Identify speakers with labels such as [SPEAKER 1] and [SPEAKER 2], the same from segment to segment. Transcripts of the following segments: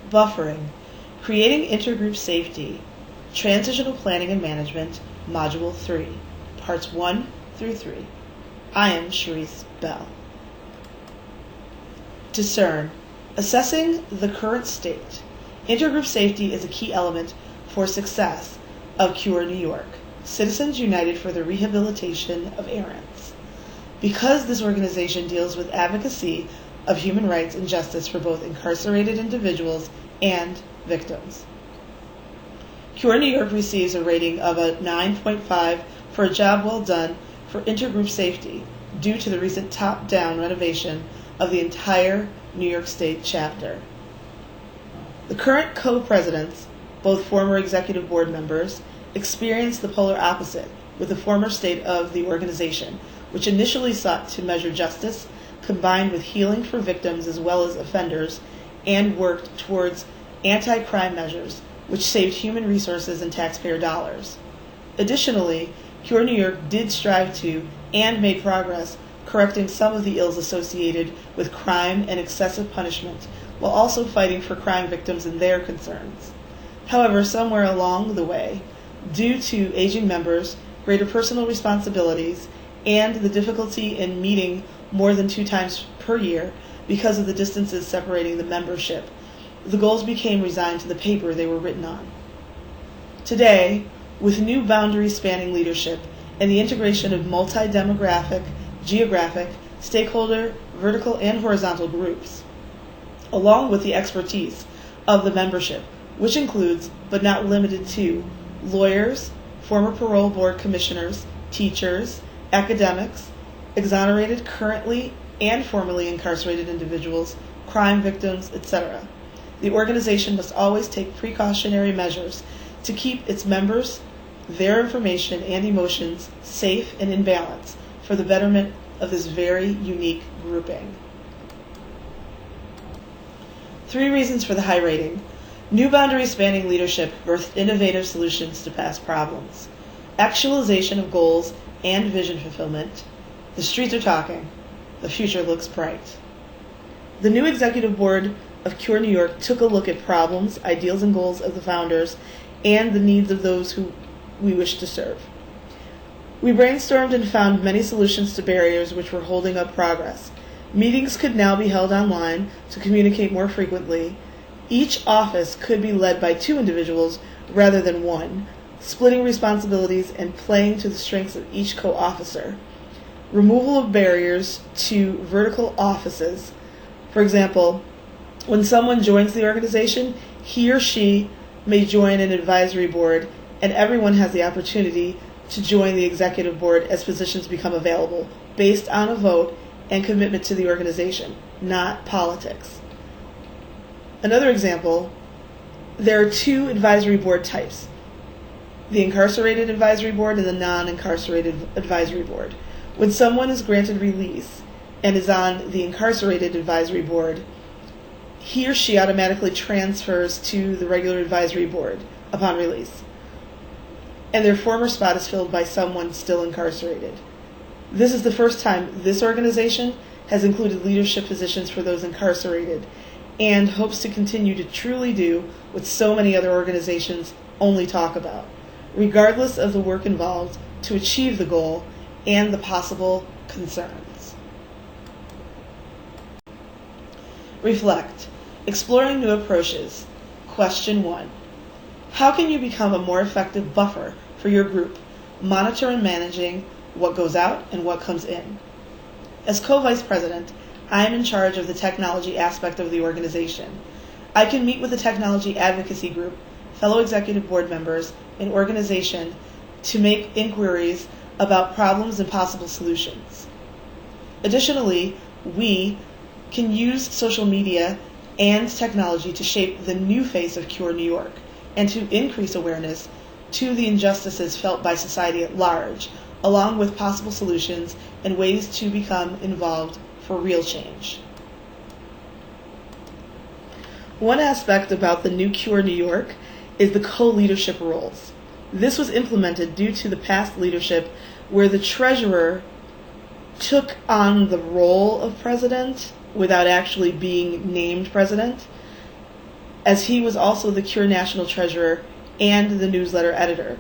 [SPEAKER 1] Buffering, Creating Intergroup Safety, Transitional Planning and Management, Module 3, Parts 1 through 3. I am Sharice Bell. Discern, Assessing the current state. Intergroup safety is a key element for success of CURE New York, Citizens United for the Rehabilitation of Errants. Because this organization deals with advocacy of human rights and justice for both incarcerated individuals and victims. CURE New York receives a rating of a 9.5 for a job well done for intergroup safety due to the recent top-down renovation of the entire New York State chapter. The current co-presidents, both former executive board members, experienced the polar opposite with the former state of the organization, which initially sought to measure justice combined with healing for victims as well as offenders, and worked towards anti-crime measures, which saved human resources and taxpayer dollars. Additionally, CURE New York did strive to and made progress correcting some of the ills associated with crime and excessive punishment, while also fighting for crime victims and their concerns. However, somewhere along the way, due to aging members, greater personal responsibilities, and the difficulty in meeting more than 2 times per year because of the distances separating the membership, the goals became resigned to the paper they were written on. Today, with new boundary-spanning leadership and the integration of multi-demographic, geographic, stakeholder, vertical, and horizontal groups, along with the expertise of the membership, which includes, but not limited to, lawyers, former parole board commissioners, teachers, academics, exonerated currently and formerly incarcerated individuals, crime victims, etc. The organization must always take precautionary measures to keep its members, their information, and emotions safe and in balance for the betterment of this very unique grouping. 3 reasons for the high rating. New boundary-spanning leadership birthed innovative solutions to past problems. Actualization of goals and vision fulfillment. The streets are talking. The future looks bright. The new executive board of CURE New York took a look at problems, ideals, and goals of the founders and the needs of those who we wish to serve. We brainstormed and found many solutions to barriers which were holding up progress. Meetings could now be held online to communicate more frequently. Each office could be led by 2 individuals rather than 1, splitting responsibilities and playing to the strengths of each co-officer. Removal of barriers to vertical offices. For example, when someone joins the organization, he or she may join an advisory board, and everyone has the opportunity to join the executive board as positions become available, based on a vote and commitment to the organization, not politics. Another example, there are 2 advisory board types, the incarcerated advisory board and the non-incarcerated advisory board. When someone is granted release and is on the incarcerated advisory board, he or she automatically transfers to the regular advisory board upon release, and their former spot is filled by someone still incarcerated. This is the first time this organization has included leadership positions for those incarcerated, and hopes to continue to truly do what so many other organizations only talk about, regardless of the work involved to achieve the goal and the possible concerns. Reflect. Exploring new approaches. Question 1. How can you become a more effective buffer for your group, monitor and managing what goes out and what comes in? As co-vice president, I am in charge of the technology aspect of the organization. I can meet with the technology advocacy group, fellow executive board members, and organization to make inquiries about problems and possible solutions. Additionally, we can use social media and technology to shape the new face of CURE New York and to increase awareness to the injustices felt by society at large, along with possible solutions and ways to become involved for real change. One aspect about the new CURE New York is the co-leadership roles. This was implemented due to the past leadership where the treasurer took on the role of president without actually being named president. as he was also the Cure National Treasurer and the newsletter editor.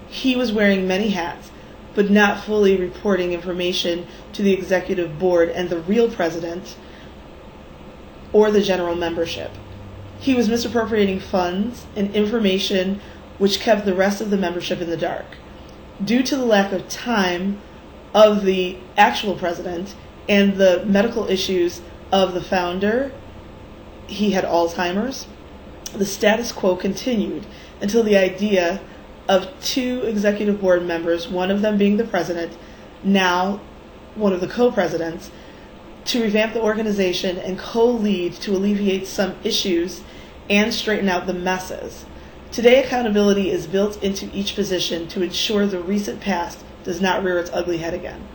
[SPEAKER 1] He was wearing many hats, but not fully reporting information to the executive board and the real president or the general membership. He was misappropriating funds and information which kept the rest of the membership in the dark. Due to the lack of time of the actual president and the medical issues of the founder, he had Alzheimer's, the status quo continued until the idea of two executive board members, one of them being the president, now one of the co-presidents, to revamp the organization and co-lead to alleviate some issues and straighten out the messes. Today, accountability is built into each position to ensure the recent past does not rear its ugly head again.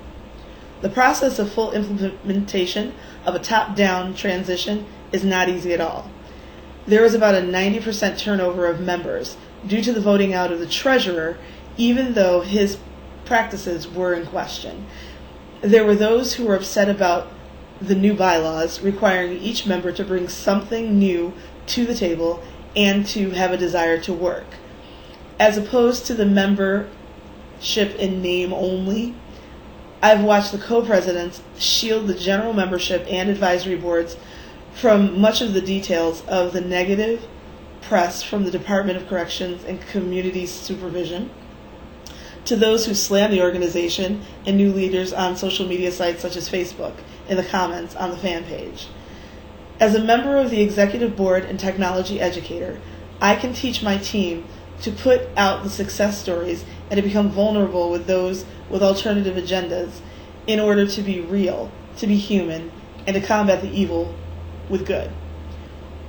[SPEAKER 1] The process of full implementation of a top-down transition is not easy at all. There is about a 90% turnover of members due to the voting out of the treasurer, even though his practices were in question. There were those who were upset about the new bylaws requiring each member to bring something new to the table and to have a desire to work, as opposed to the membership in name only. I've watched the co-presidents shield the general membership and advisory boards from much of the details of the negative press from the Department of Corrections and Community Supervision, to those who slam the organization and new leaders on social media sites such as Facebook in the comments on the fan page. As a member of the executive board and technology educator, I can teach my team to put out the success stories and to become vulnerable with those with alternative agendas in order to be real, to be human, and to combat the evil with good.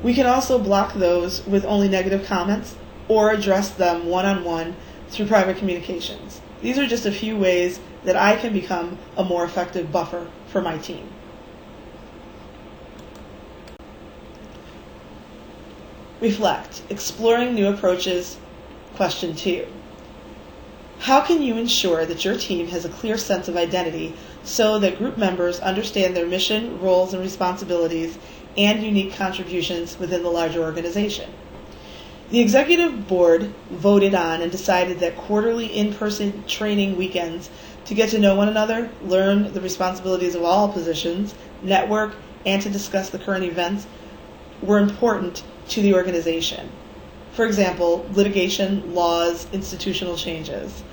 [SPEAKER 1] We can also block those with only negative comments or address them one-on-one through private communications. These are just a few ways that I can become a more effective buffer for my team. Reflect. Exploring new approaches. Question 2. How can you ensure that your team has a clear sense of identity so that group members understand their mission, roles, and responsibilities and unique contributions within the larger organization? The executive board voted on and decided that quarterly in-person training weekends to get to know one another, learn the responsibilities of all positions, network, and to discuss the current events were important to the organization. For example, litigation, laws, institutional changes.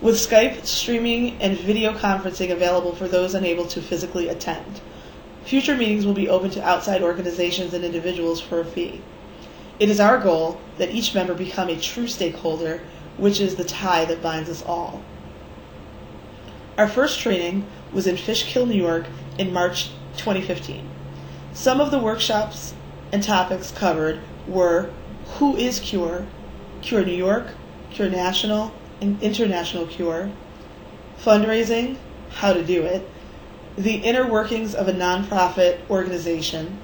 [SPEAKER 1] With Skype, streaming, and video conferencing available for those unable to physically attend. Future meetings will be open to outside organizations and individuals for a fee. It is our goal that each member become a true stakeholder, which is the tie that binds us all. Our first training was in Fishkill, New York in March 2015. Some of the workshops and topics covered were who is Cure, Cure New York, Cure National, and International Cure, fundraising, how to do it, the inner workings of a nonprofit organization,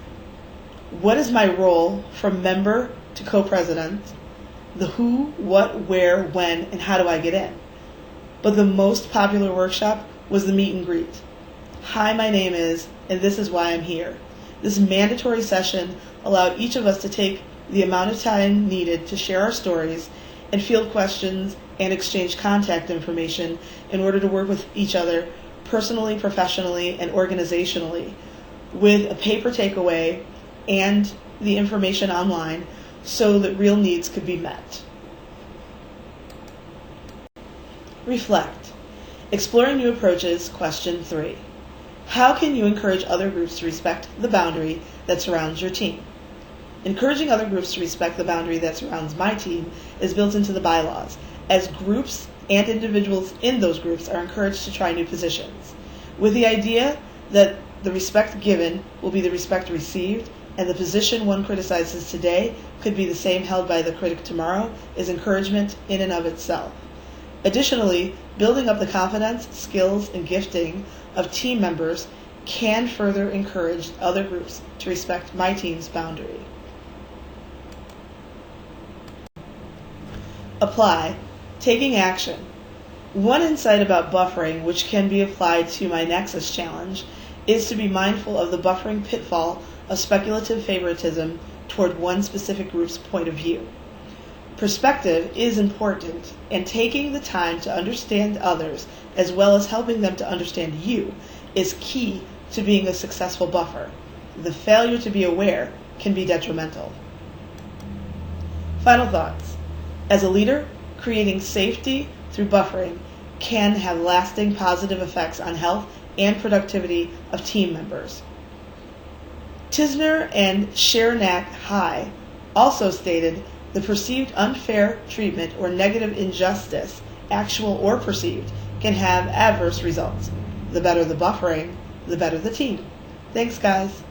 [SPEAKER 1] what is my role from member to co-president, the who, what, where, when, and how do I get in. But the most popular workshop was the meet and greet. Hi, my name is, and this is why I'm here. This mandatory session allowed each of us to take the amount of time needed to share our stories and field questions and exchange contact information in order to work with each other personally, professionally, and organizationally with a paper takeaway and the information online so that real needs could be met. Reflect. Exploring new approaches. Question 3. How can you encourage other groups to respect the boundary that surrounds your team? Encouraging other groups to respect the boundary that surrounds my team is built into the bylaws, as groups and individuals in those groups are encouraged to try new positions, with the idea that the respect given will be the respect received, and the position one criticizes today could be the same held by the critic tomorrow is encouragement in and of itself. Additionally, building up the confidence, skills, and gifting of team members can further encourage other groups to respect my team's boundary. Apply. Taking action. One insight about buffering, which can be applied to my Nexus challenge, is to be mindful of the buffering pitfall of speculative favoritism toward one specific group's point of view. Perspective is important, and taking the time to understand others as well as helping them to understand you is key to being a successful buffer. The failure to be aware can be detrimental. Final thoughts. As a leader, creating safety through buffering can have lasting positive effects on health and productivity of team members. Tisner and Chernak-High also stated the perceived unfair treatment or negative injustice, actual or perceived, can have adverse results. The better the buffering, the better the team. Thanks, guys.